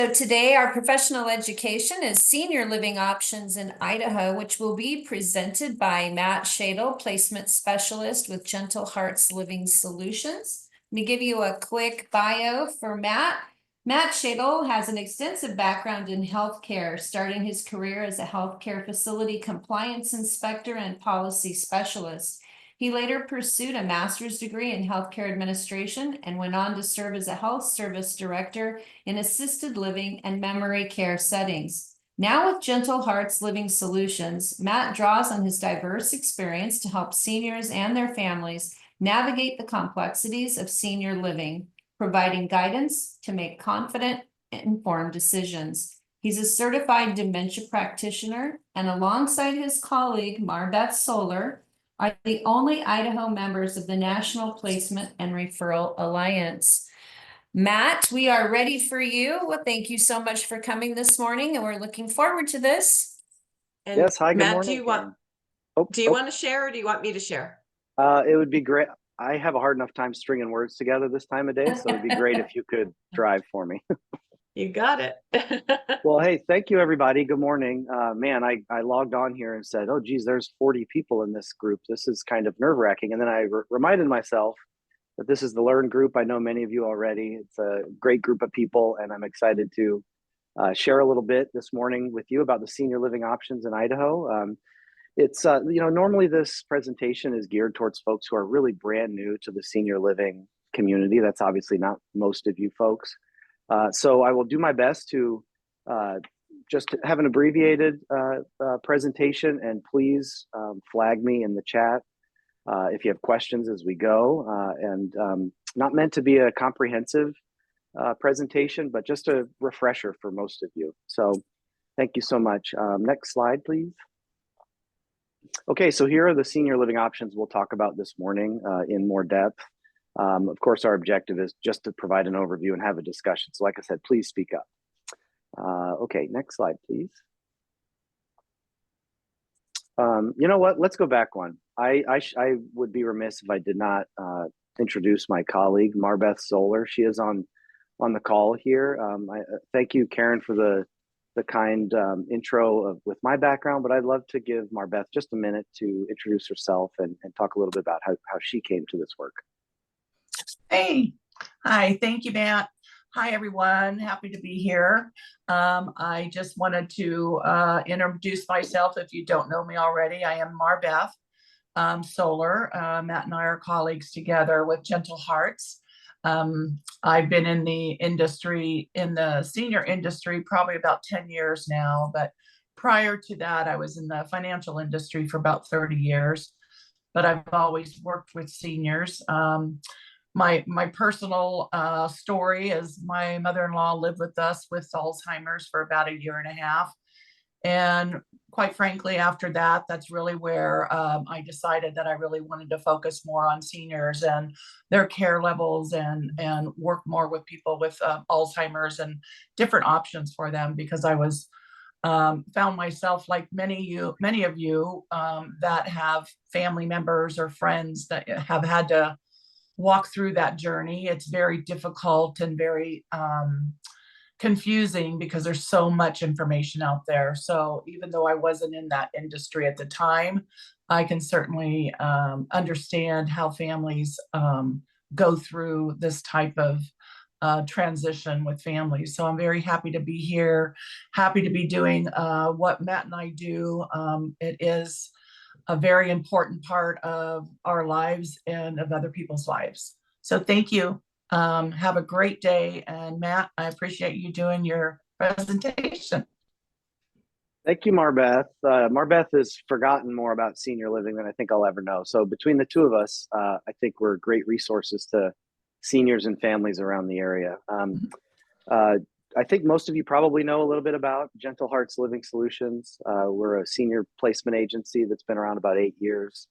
So today our professional education is senior living options in Idaho, which will be presented by Matt Shadle, placement specialist with Gentle Hearts Living Solutions. Let me give you a quick bio for Matt. Matt Shadle has an extensive background in healthcare, starting his career as a healthcare facility compliance inspector and policy specialist. He later pursued a master's degree in healthcare administration and went on to serve as a health service director in assisted living and memory care settings. Now with Gentle Hearts Living Solutions, Matt draws on his diverse experience to help seniors and their families navigate the complexities of senior living, providing guidance to make confident, informed decisions. He's a certified dementia practitioner, and alongside his colleague, Marbeth Solar, are the only Idaho members of the National Placement and Referral Alliance. Matt, we are ready for you. Well, thank you so much for coming this morning, and we're looking forward to this. And yes, hi, good Matt, morning. do you want to share, or do you want me to share? It would be great. I have a hard enough time stringing words together this time of day, so it'd be great if you could drive for me. You got it. Well, hey, thank you, everybody. Good morning. Man, I logged on here and said, oh, geez, there's 40 people in this group. This is kind of nerve-wracking. And then I reminded myself that this is the Learn group. I know many of you already. It's a great group of people, and I'm excited to share a little bit this morning with you about the senior living options in Idaho. It's, normally this presentation is geared towards folks who are really brand new to the senior living community. That's obviously not most of you folks. So I will do my best to just have an abbreviated presentation, and please flag me in the chat if you have questions as we go. And not meant to be a comprehensive presentation, but just a refresher for most of you. So thank you so much. Next slide, please. Okay, so here are the senior living options we'll talk about this morning in more depth. Of course, our objective is just to provide an overview and have a discussion. So like I said, please speak up. Okay, next slide, please. You know what? Let's go back one. I would be remiss if I did not introduce my colleague, Marbeth Solar. She is on the call here. Thank you, Karen, for the kind intro with my background, but I'd love to give Marbeth just a minute to introduce herself and talk a little bit about how she came to this work. Hey, hi, thank you, Matt. Hi, everyone. Happy to be here. I just wanted to introduce myself if you don't know me already. I am Marbeth Solar. Matt and I are colleagues together with Gentle Hearts. I've been in the industry, in the senior industry, probably about 10 years now. But prior to that, I was in the financial industry for about 30 years. But I've always worked with seniors. My personal story is my mother-in-law lived with us with Alzheimer's for about 1.5 years. And quite frankly, after that, that's really where I decided that I really wanted to focus more on seniors and their care levels and work more with people with Alzheimer's and different options for them, because I was found myself, like many of you that have family members or friends that have had to walk through that journey. It's very difficult and very confusing because there's so much information out there. So even though I wasn't in that industry at the time, I can certainly understand how families go through this type of transition with families. So I'm very happy to be here, happy to be doing what Matt and I do. It is a very important part of our lives and of other people's lives. So thank you. Have a great day. And Matt, I appreciate you doing your presentation. Thank you, Marbeth. Marbeth has forgotten more about senior living than I think I'll ever know. So between the two of us, I think we're great resources to seniors and families around the area. I think most of you probably know a little bit about Gentle Hearts Living Solutions. We're a senior placement agency that's been around about 8 years,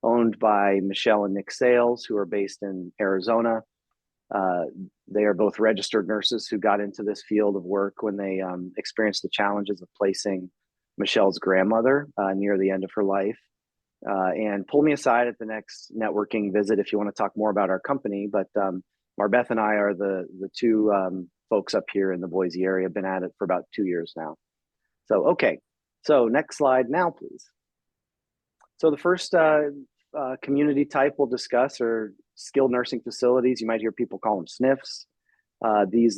owned by Michelle and Nick Sales, who are based in Arizona. They are both registered nurses who got into this field of work when they experienced the challenges of placing Michelle's grandmother near the end of her life. And pull me aside at the next networking visit if you want to talk more about our company. But Marbeth and I are the two folks up here in the Boise area have been at it for about 2 years now. So, okay. So next slide now, please. So the first community type we'll discuss are skilled nursing facilities. You might hear people call them SNFs.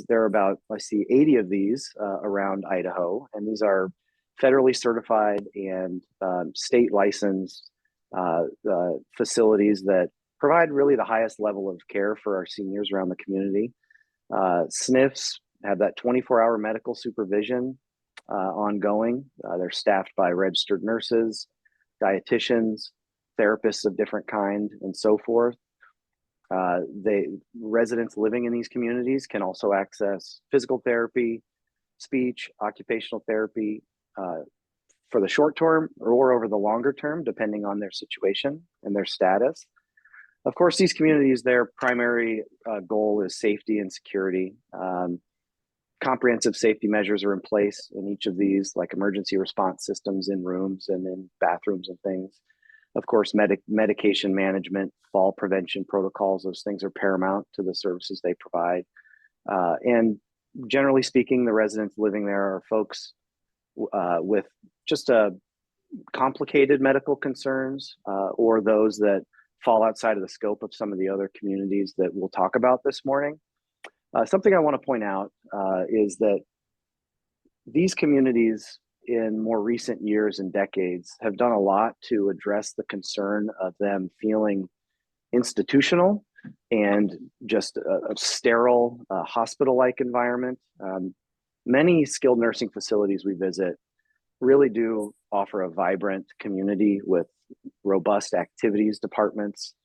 There are about, I see 80 of these around Idaho, and these are federally certified and state licensed facilities that provide really the highest level of care for our seniors around the community. SNFs have that 24-hour medical supervision ongoing. They're staffed by registered nurses, dietitians, therapists of different kind, and so forth. Residents living in these communities can also access physical therapy, speech, occupational therapy for the short term or over the longer term, depending on their situation and their status. Of course, these communities, their primary goal is safety and security. Comprehensive safety measures are in place in each of these, like emergency response systems in rooms and in bathrooms and things. Of course, medication management, fall prevention protocols, those things are paramount to the services they provide. And generally speaking, the residents living there are folks with just complicated medical concerns or those that fall outside of the scope of some of the other communities that we'll talk about this morning. Something I want to point out is that these communities in more recent years and decades have done a lot to address the concern of them feeling institutional and just a sterile hospital-like environment. Many skilled nursing facilities we visit really do offer a vibrant community with robust activities departments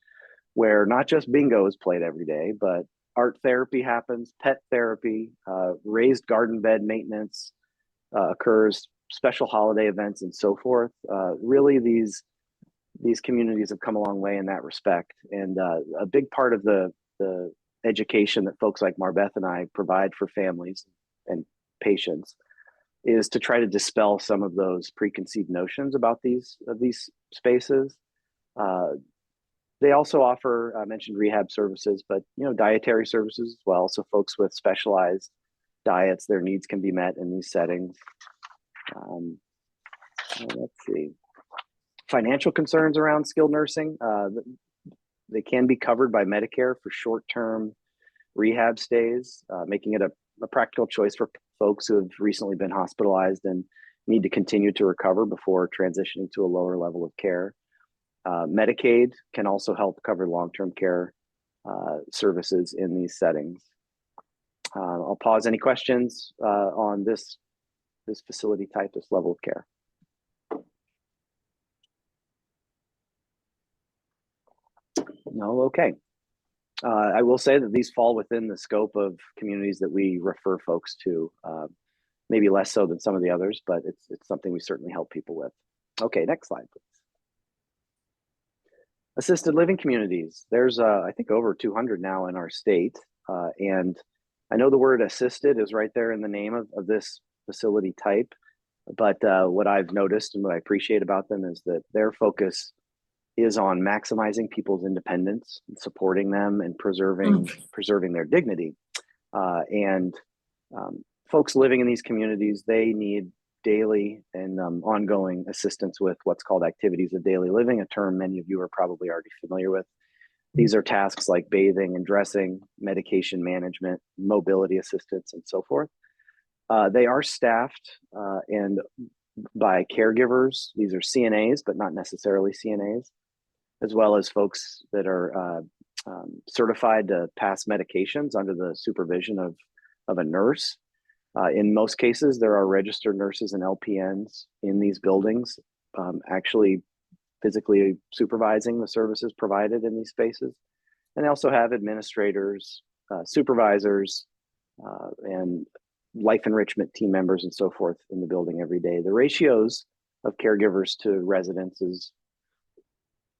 where not just bingo is played every day, but art therapy happens, pet therapy, raised garden bed maintenance occurs, special holiday events, and so forth. Really, these communities have come a long way in that respect. And a big part of the education that folks like Marbeth and I provide for families and patients is to try to dispel some of those preconceived notions about these spaces. They also offer, I mentioned rehab services, but dietary services as well. So folks with specialized diets, their needs can be met in these settings. Let's see. Financial concerns around skilled nursing. They can be covered by Medicare for short-term rehab stays, making it a practical choice for folks who have recently been hospitalized and need to continue to recover before transitioning to a lower level of care. Medicaid can also help cover long-term care services in these settings. I'll pause. Any questions on this facility type, this level of care? No, okay. I will say that these fall within the scope of communities that we refer folks to, maybe less so than some of the others, but it's something we certainly help people with. Okay, next slide, please. Assisted living communities. There's, I think, over 200 now in our state. And I know the word assisted is right there in the name of this facility type. But what I've noticed and what I appreciate about them is that their focus is on maximizing people's independence, and supporting them, and preserving their dignity. Folks living in these communities, they need daily and ongoing assistance with what's called activities of daily living, a term many of you are probably already familiar with. These are tasks like bathing and dressing, medication management, mobility assistance, and so forth. They are staffed and by caregivers. These are CNAs, but not necessarily CNAs, as well as folks that are certified to pass medications under the supervision of a nurse. In most cases, there are registered nurses and LPNs in these buildings, actually physically supervising the services provided in these spaces. And they also have administrators, supervisors, and life enrichment team members and so forth in the building every day. The ratios of caregivers to residents is,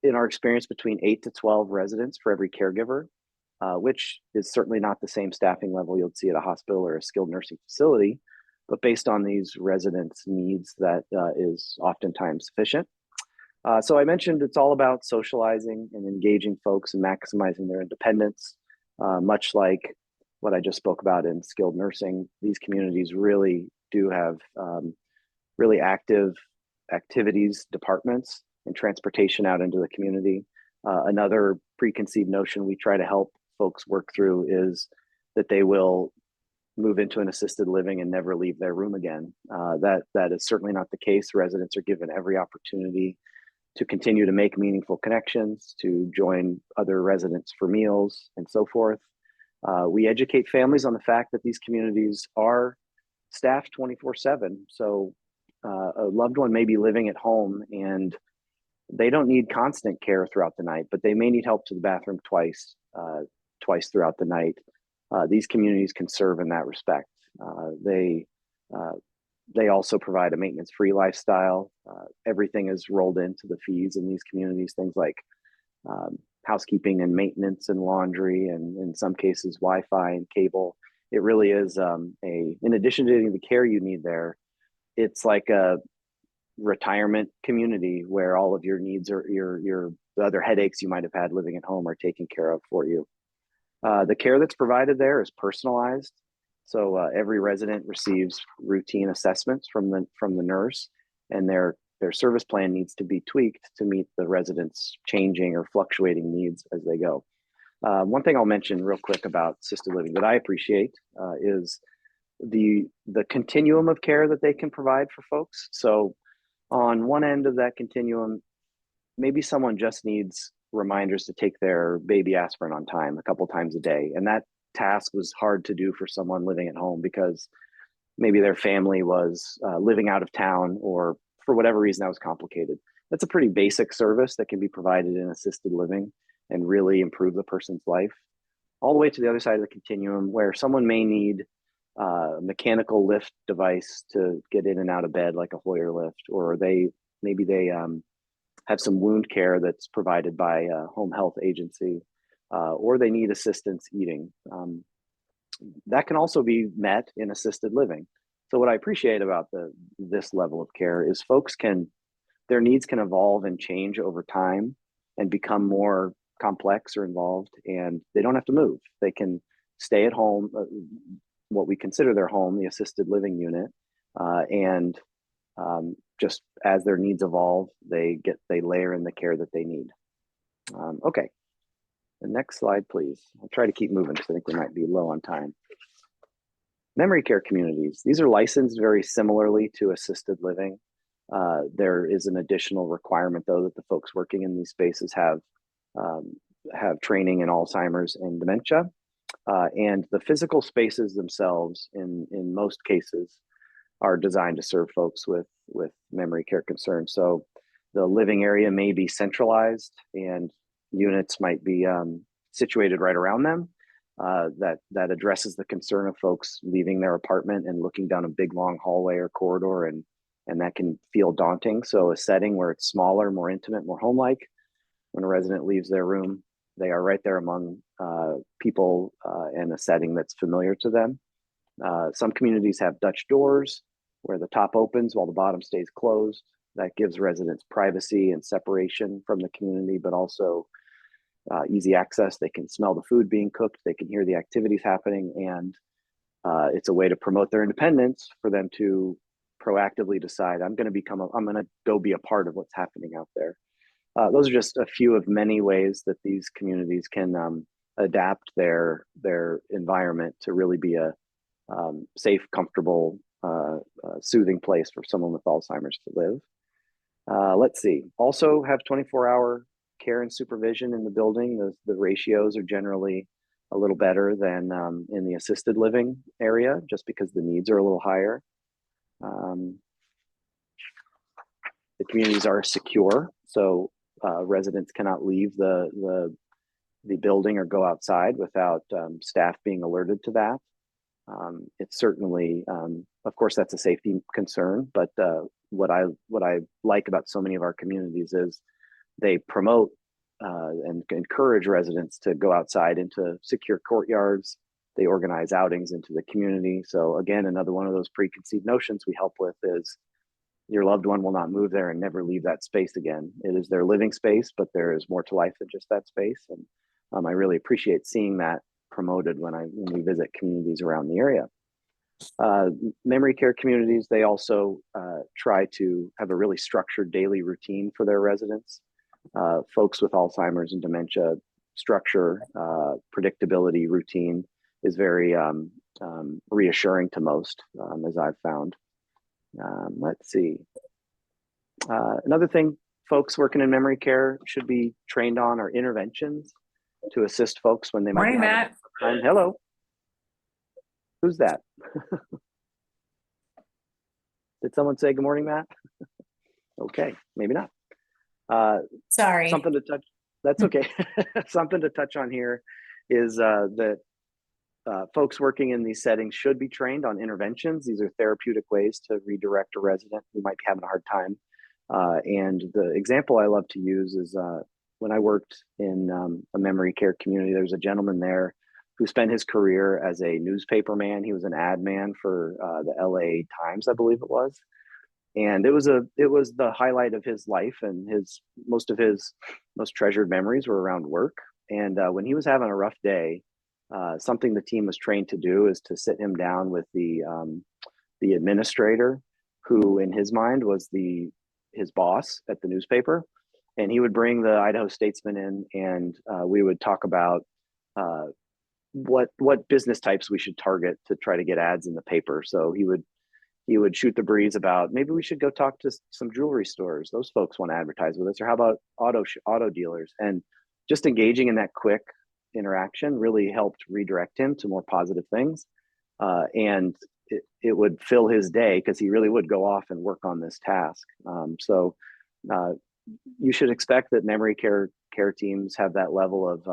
in our experience, between 8 to 12 residents for every caregiver, which is certainly not the same staffing level you'll see at a hospital or a skilled nursing facility, but based on these residents' needs, that is oftentimes sufficient. So I mentioned it's all about socializing and engaging folks and maximizing their independence, much like what I just spoke about in skilled nursing. These communities really do have really active activities departments and transportation out into the community. Another preconceived notion we try to help folks work through is that they will move into an assisted living and never leave their room again. That is certainly not the case. Residents are given every opportunity to continue to make meaningful connections, to join other residents for meals and so forth. We educate families on the fact that these communities are staffed 24/7. So a loved one may be living at home and they don't need constant care throughout the night, but they may need help to the bathroom twice throughout the night. These communities can serve in that respect. They also provide a maintenance-free lifestyle. Everything is rolled into the fees in these communities, things like housekeeping and maintenance and laundry, and in some cases, Wi-Fi and cable. It really is in addition to getting the care you need there, it's like a retirement community where all of your needs or the other headaches you might have had living at home are taken care of for you. The care that's provided there is personalized. So every resident receives routine assessments from the nurse, and their service plan needs to be tweaked to meet the residents' changing or fluctuating needs as they go. One thing I'll mention real quick about assisted living that I appreciate is the continuum of care that they can provide for folks. So on one end of that continuum, maybe someone just needs reminders to take their baby aspirin on time a couple times a day. And that task was hard to do for someone living at home because maybe their family was living out of town, or for whatever reason that was complicated. That's a pretty basic service that can be provided in assisted living and really improve the person's life. All the way to the other side of the continuum where someone may need a mechanical lift device to get in and out of bed, like a Hoyer lift, or maybe they have some wound care that's provided by a home health agency, or they need assistance eating. That can also be met in assisted living. So what I appreciate about this level of care is their needs can evolve and change over time and become more complex or involved, and they don't have to move. They can stay at home, what we consider their home, the assisted living unit, and just as their needs evolve, they layer in the care that they need. Okay, the next slide, please. I'll try to keep moving because I think we might be low on time. Memory care communities. These are licensed very similarly to assisted living. There is an additional requirement, though, that the folks working in these spaces have training in Alzheimer's and dementia. And the physical spaces themselves, in most cases, are designed to serve folks with memory care concerns. So the living area may be centralized and units might be situated right around them. That addresses the concern of folks leaving their apartment and looking down a big long hallway or corridor, and that can feel daunting. So a setting where it's smaller, more intimate, more home-like, when a resident leaves their room, they are right there among people in a setting that's familiar to them. Some communities have Dutch doors where the top opens while the bottom stays closed. That gives residents privacy and separation from the community, but also easy access. They can smell the food being cooked, they can hear the activities happening, and it's a way to promote their independence for them to proactively decide, I'm going to go be a part of what's happening out there. Those are just a few of many ways that these communities can adapt their environment to really be a safe, comfortable, soothing place for someone with Alzheimer's to live. Let's see. Also have 24-hour care and supervision in the building. The ratios are generally a little better than in the assisted living area, just because the needs are a little higher. The communities are secure, so residents cannot leave the building or go outside without staff being alerted to that. It's certainly, of course, that's a safety concern, but what I like about so many of our communities is they promote and encourage residents to go outside into secure courtyards. They organize outings into the community. So again, another one of those preconceived notions we help with is your loved one will not move there and never leave that space again. It is their living space, but there is more to life than just that space. And I really appreciate seeing that promoted when we visit communities around the area. Memory care communities, they also try to have a really structured daily routine for their residents. Folks with Alzheimer's and dementia, structure, predictability, routine is very reassuring to most, as I've found. Let's see. Another thing folks working in memory care should be trained on are interventions to assist folks when they might Morning, be having Matt. a hard time. Hello. Who's that? Did someone say good morning, Matt? Okay, maybe not. Sorry. Something to touch. That's okay. Something to touch on here is that folks working in these settings should be trained on interventions. These are therapeutic ways to redirect a resident who might be having a hard time. And the example I love to use is when I worked in a memory care community, there's a gentleman there who spent his career as a newspaper man. He was an ad man for the LA Times, I believe it was. And it was the highlight of his life, and most of his most treasured memories were around work. And when he was having a rough day, something the team was trained to do is to sit him down with the administrator, who in his mind was his boss at the newspaper, and he would bring the Idaho Statesman in, and we would talk about what business types we should target to try to get ads in the paper. So he would shoot the breeze about maybe we should go talk to some jewelry stores. Those folks want to advertise with us, or how about auto dealers? And just engaging in that quick interaction really helped redirect him to more positive things. And it would fill his day because he really would go off and work on this task. So you should expect that memory care teams have that level of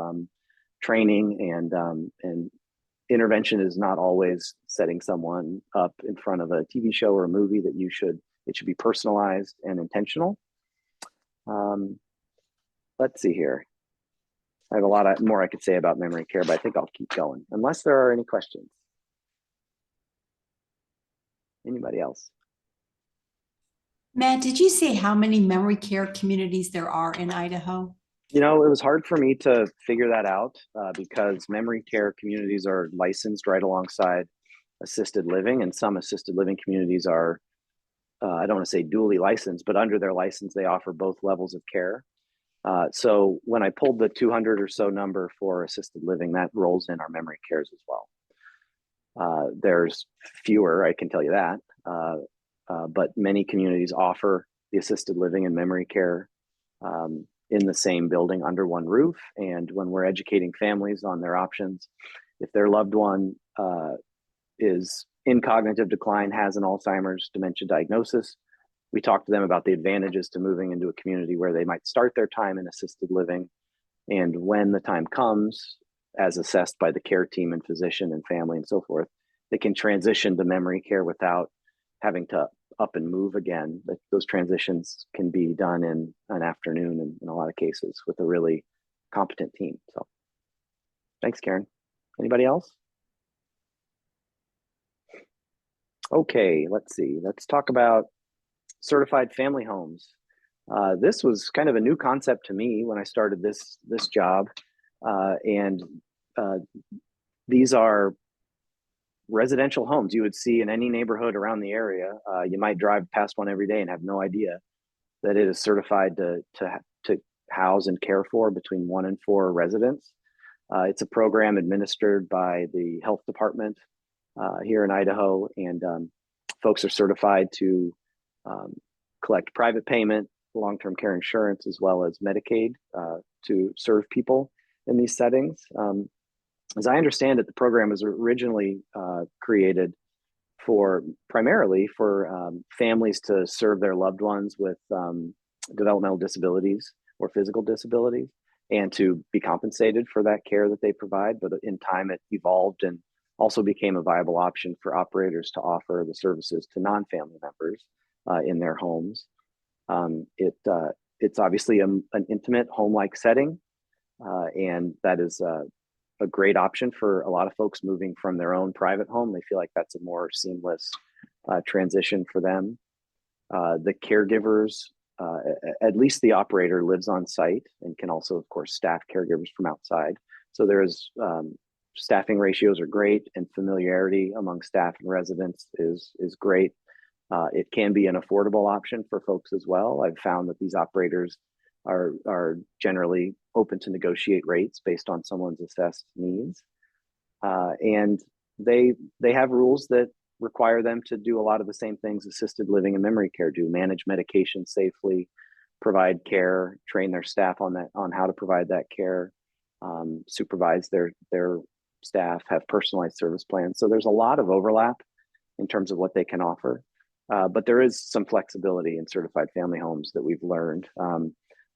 training, and intervention is not always setting someone up in front of a TV show or a movie. That it should be personalized and intentional. Let's see here. I have a lot more I could say about memory care, but I think I'll keep going unless there are any questions. Anybody else? Matt, did you say how many memory care communities there are in Idaho? You know, it was hard for me to figure that out because memory care communities are licensed right alongside assisted living, and some assisted living communities are, I don't want to say dually licensed, but under their license, they offer both levels of care. So when I pulled the 200 or so number for assisted living, that rolls in our memory cares as well. There's fewer, I can tell you that, but many communities offer the assisted living and memory care in the same building under one roof. And when we're educating families on their options, if their loved one is in cognitive decline, has an Alzheimer's dementia diagnosis, we talk to them about the advantages to moving into a community where they might start their time in assisted living. And when the time comes, as assessed by the care team and physician and family and so forth, they can transition to memory care without having to up and move again. Those transitions can be done in an afternoon in a lot of cases with a really competent team. So thanks, Karen. Anybody else? Okay, let's see. Let's talk about certified family homes. This was kind of a new concept to me when I started this job. These are residential homes you would see in any neighborhood around the area. You might drive past one every day and have no idea that it is certified to house and care for between 1 and 4 residents. It's a program administered by the health department here in Idaho, and folks are certified to collect private payment, long-term care insurance, as well as Medicaid to serve people in these settings. As I understand it, the program was originally created primarily for families to serve their loved ones with developmental disabilities or physical disabilities, and to be compensated for that care that they provide. But in time, it evolved and also became a viable option for operators to offer the services to non-family members in their homes. It's obviously an intimate home-like setting, and that is a great option for a lot of folks moving from their own private home. They feel like that's a more seamless transition for them. The caregivers, at least the operator, lives on site and can also, of course, staff caregivers from outside. So there is staffing ratios are great, and familiarity among staff and residents is great. It can be an affordable option for folks as well. I've found that these operators are generally open to negotiate rates based on someone's assessed needs. And they have rules that require them to do a lot of the same things assisted living and memory care do: manage medication safely, provide care, train their staff on how to provide that care, supervise their staff, have personalized service plans. So there's a lot of overlap in terms of what they can offer. But there is some flexibility in certified family homes that we've learned.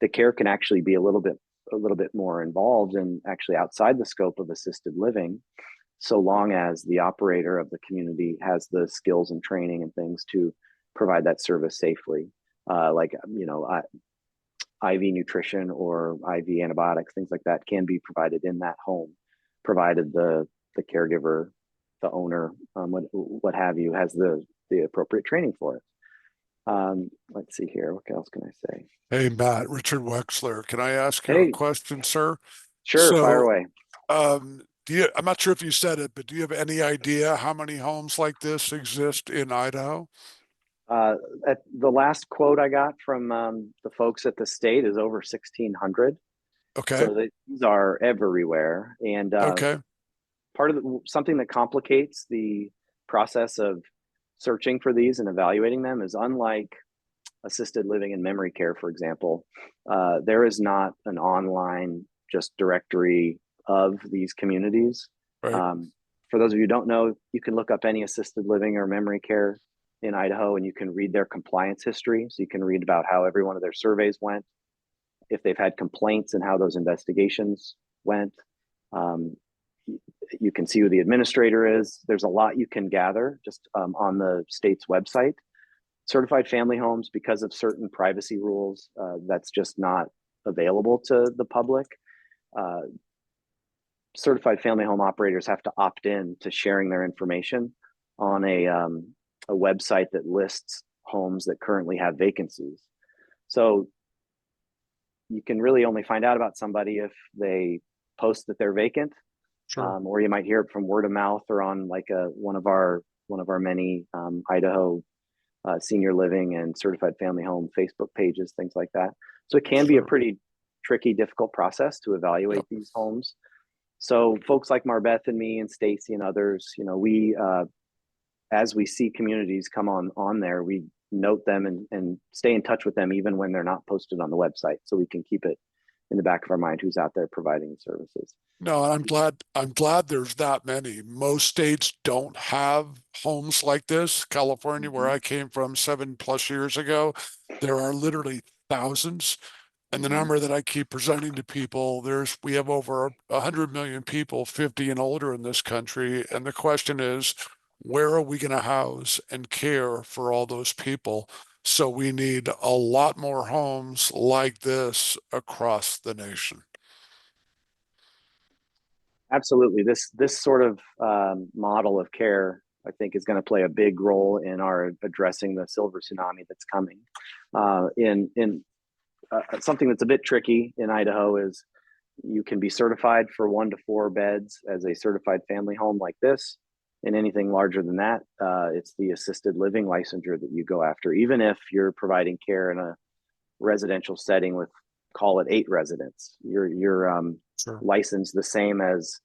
The care can actually be a little bit more involved and actually outside the scope of assisted living, so long as the operator of the community has the skills and training and things to provide that service safely. Like, IV nutrition or IV antibiotics, things like that can be provided in that home, provided the caregiver, the owner, what have you, has the appropriate training for it. Let's see here. What else can I say? Hey, Matt, Richard Wexler. Can I ask you Hey. a question, sir? Sure, fire So, away. I'm not sure if you said it, but do you have any idea how many homes like this exist in Idaho? At the last quote I got from the folks at the state is over 1,600. Okay. So these are everywhere. And Okay. part of something that complicates the process of searching for these and evaluating them is, unlike assisted living and memory care, for example, there is not an online just directory of these communities. Right. For those of you who don't know, you can look up any assisted living or memory care in Idaho and you can read their compliance history. So you can read about how every one of their surveys went, if they've had complaints and how those investigations went. You can see who the administrator is. There's a lot you can gather just on the state's website. Certified family homes, because of certain privacy rules, that's just not available to the public. Certified family home operators have to opt in to sharing their information on a website that lists homes that currently have vacancies. So you can really only find out about somebody if they post that they're vacant. Sure. Or you might hear it from word of mouth or on like one of our many Idaho senior living and certified family home Facebook pages, things like that. So it can be a pretty tricky, difficult process to evaluate these homes. So folks like Marbeth and me and Stacy and others, we as we see communities come on there, we note them and stay in touch with them even when they're not posted on the website, so we can keep it in the back of our mind who's out there providing services. No, I'm glad there's that many. Most states don't have homes like this. California, where I came from 7+ years ago, there are literally thousands. And the number that I keep presenting to people, we have over 100 million people 50 and older in this country. And the question is, where are we going to house and care for all those people? So we need a lot more homes like this across the nation. Absolutely. This sort of model of care, I think, is going to play a big role in our addressing the silver tsunami that's coming. Something that's a bit tricky in Idaho is you can be certified for 1 to 4 beds as a certified family home like this. And anything larger than that, it's the assisted living licensure that you go after, even if you're providing care in a residential setting with, call it 8 residents. You're Sure. licensed the same as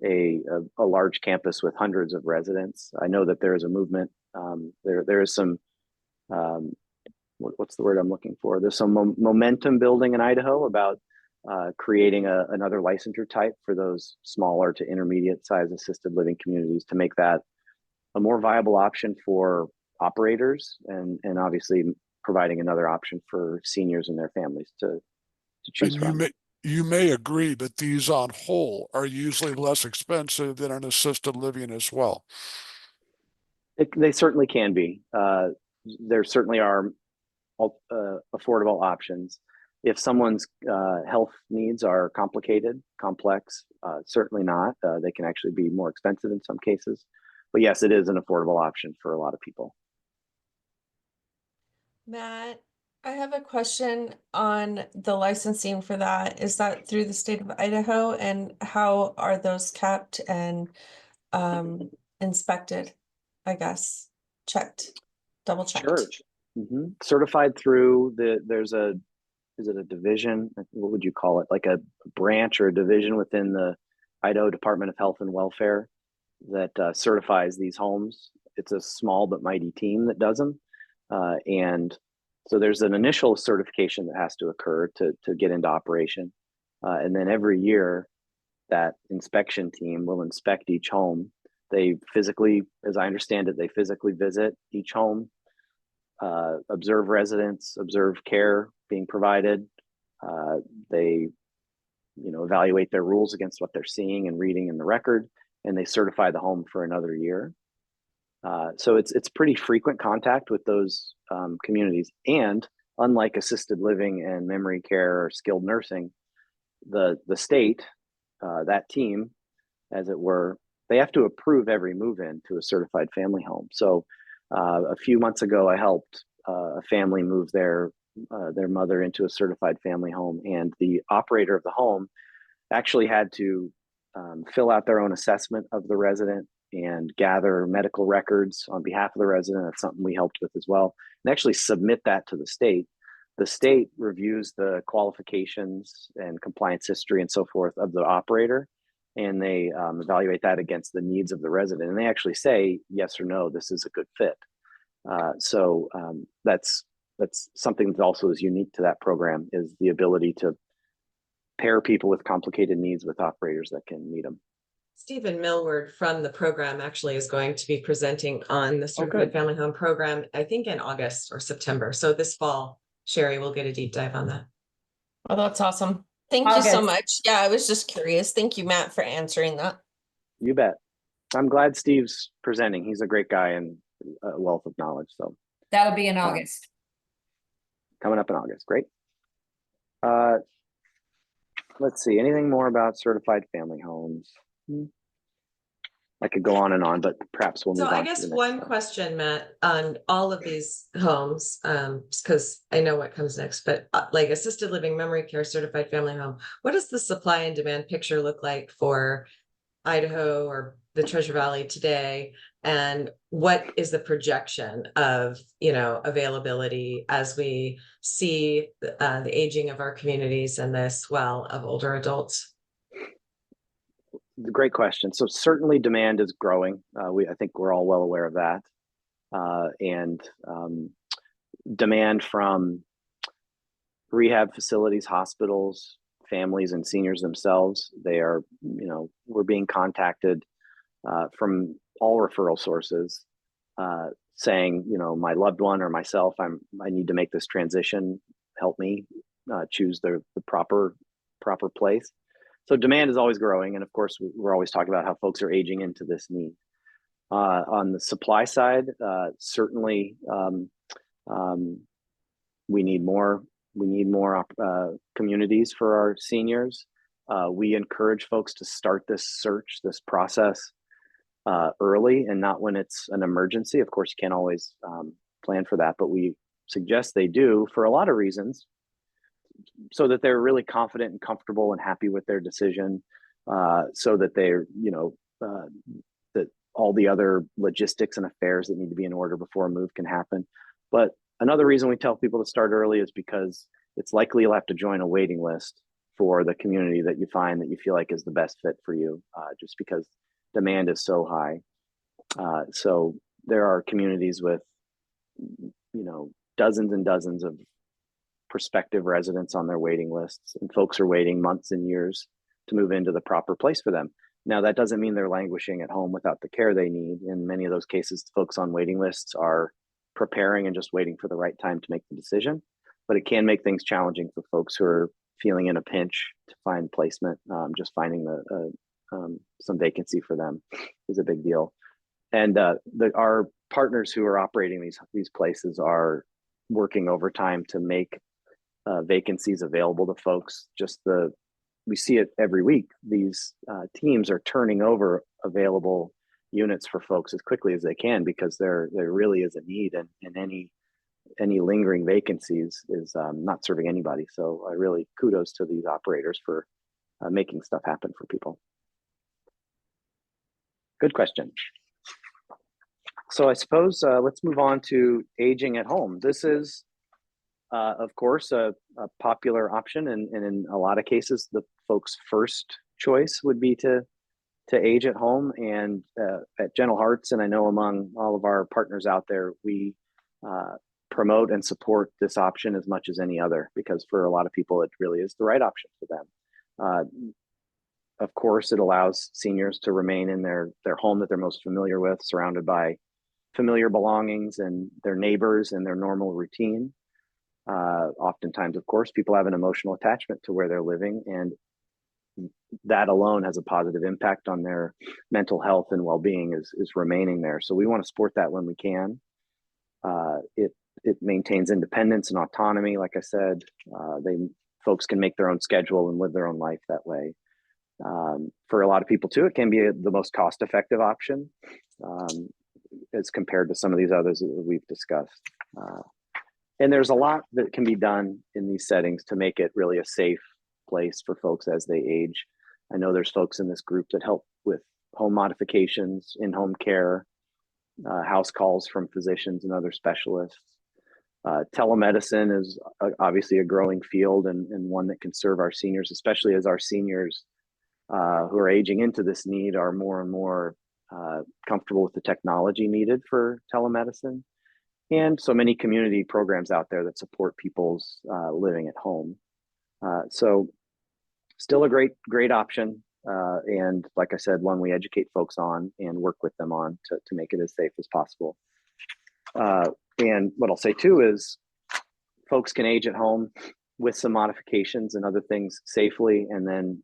a large campus with hundreds of residents. I know that there is a movement. There is some what's the word I'm looking for? There's some momentum building in Idaho about creating another licensure type for those smaller to intermediate size assisted living communities to make that a more viable option for operators and obviously providing another option for seniors and their families to choose from. You may agree, but these on whole are usually less expensive than an assisted living as well. They certainly can be. There certainly are affordable options. If someone's health needs are complicated, complex, certainly not. They can actually be more expensive in some cases. But yes, it is an affordable option for a lot of people. Matt, I have a question on the licensing for that. Is that through the state of Idaho, and how are those kept and inspected, I guess, checked, double checked? Sure. Certified through there's is it a division? What would you call it? Like a branch or a division within the Idaho Department of Health and Welfare that certifies these homes. It's a small but mighty team that does them. And so there's an initial certification that has to occur to get into operation. And then every year, that inspection team will inspect each home. They physically, as I understand it, they physically visit each home, observe residents, observe care being provided. They, evaluate their rules against what they're seeing and reading in the record, and they certify the home for another year. So it's pretty frequent contact with those communities. And unlike assisted living and memory care or skilled nursing, the state, that team, as it were, they have to approve every move-in to a certified family home. So a few months ago, I helped a family move their mother into a certified family home, and the operator of the home actually had to fill out their own assessment of the resident and gather medical records on behalf of the resident. That's something we helped with as well, and actually submit that to the state. The state reviews the qualifications and compliance history and so forth of the operator, and they evaluate that against the needs of the resident. And they actually say, yes or no, this is a good fit. So that's something that also is unique to that program, is the ability to pair people with complicated needs with operators that can meet them. Stephen Millward from the program actually is going to be presenting on the Certified Family Home Program, I think in August or September. So this fall, Sherry will get a deep dive on that. Oh, that's awesome. Thank you so August. much. Yeah, I was just curious. Thank you, Matt, for answering that. You bet. I'm glad Steve's presenting. He's a great guy and a wealth of knowledge. So That'll be in August. coming up in August. Great. Let's see, anything more about certified family homes? I could go on and on, but perhaps we'll move So on. I to guess the next one slide. question, Matt, on all of these homes, because I know what comes next, but like assisted living, memory care, certified family home, what does the supply and demand picture look like for Idaho or the Treasure Valley today? And what is the projection of, availability as we see the aging of our communities and the swell of older adults? Great question. So certainly demand is growing. I think we're all well aware of that. And demand from rehab facilities, hospitals, families, and seniors themselves. They are, we're being contacted from all referral sources saying, my loved one or myself, I need to make this transition. Help me choose the proper place. So demand is always growing, and of course, we're always talking about how folks are aging into this need. On the supply side, certainly we need more. We need more communities for our seniors. We encourage folks to start this search, this process early, and not when it's an emergency. Of course, you can't always plan for that, but we suggest they do for a lot of reasons, so that they're really confident and comfortable and happy with their decision, so that they're, that all the other logistics and affairs that need to be in order before a move can happen. But another reason we tell people to start early is because it's likely you'll have to join a waiting list for the community that you find that you feel like is the best fit for you, just because demand is so high. So there are communities with, dozens and dozens of prospective residents on their waiting lists, and folks are waiting months and years to move into the proper place for them. Now, that doesn't mean they're languishing at home without the care they need. In many of those cases, folks on waiting lists are preparing and just waiting for the right time to make the decision, but it can make things challenging for folks who are feeling in a pinch to find placement. Just finding some vacancy for them is a big deal. And our partners who are operating these places are working overtime to make vacancies available to folks. We see it every week. These teams are turning over available units for folks as quickly as they can, because there really is a need, and any any lingering vacancies is not serving anybody. So I really kudos to these operators for making stuff happen for people. Good question. So I suppose let's move on to aging at home. This is, of course, a popular option, and in a lot of cases, the folks' first choice would be to age at home. And at Gentle Hearts, and I know among all of our partners out there, we promote and support this option as much as any other, because for a lot of people, it really is the right option for them. Of course, it allows seniors to remain in their home that they're most familiar with, surrounded by familiar belongings and their neighbors and their normal routine. Oftentimes, of course, people have an emotional attachment to where they're living, and that alone has a positive impact on their mental health and well-being is remaining there. So we want to support that when we can. It maintains independence and autonomy. Like I said, folks can make their own schedule and live their own life that way. For a lot of people too, it can be the most cost-effective option as compared to some of these others that we've discussed. And there's a lot that can be done in these settings to make it really a safe place for folks as they age. I know there's folks in this group that help with home modifications, in-home care, house calls from physicians and other specialists. Telemedicine is obviously a growing field and one that can serve our seniors, especially as our seniors who are aging into this need are more and more comfortable with the technology needed for telemedicine. And so many community programs out there that support people's living at home. So still a great option. And like I said, one we educate folks on and work with them on to make it as safe as possible. And what I'll say too is folks can age at home with some modifications and other things safely. And then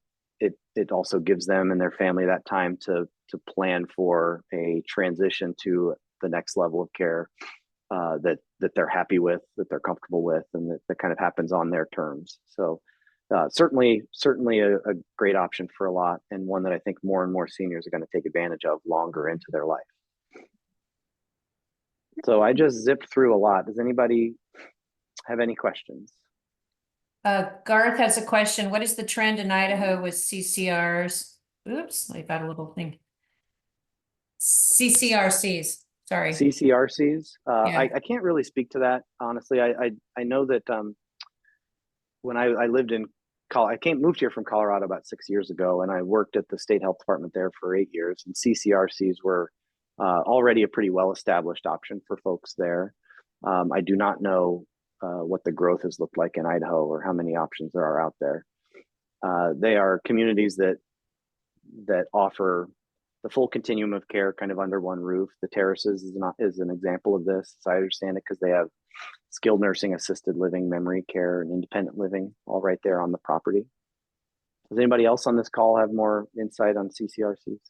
it also gives them and their family that time to plan for a transition to the next level of care that they're happy with, that they're comfortable with, and that kind of happens on their terms. So certainly a great option for a lot, and one that I think more and more seniors are going to take advantage of longer into their life. So I just zipped through a lot. Does anybody have any questions? Garth has a question. What is the trend in Idaho with CCRs? Oops, I got a little thing. CCRCs, sorry. CCRCs. Yeah. I can't really speak to that, honestly. I know that when I lived in I moved here from Colorado about 6 years ago, and I worked at the state health department there for 8 years, and CCRCs were already a pretty well-established option for folks there. I do not know what the growth has looked like in Idaho or how many options there are out there. They are communities that offer the full continuum of care kind of under one roof. The Terraces is an example of this, as I understand it, because they have skilled nursing, assisted living, memory care, and independent living all right there on the property. Does anybody else on this call have more insight on CCRCs?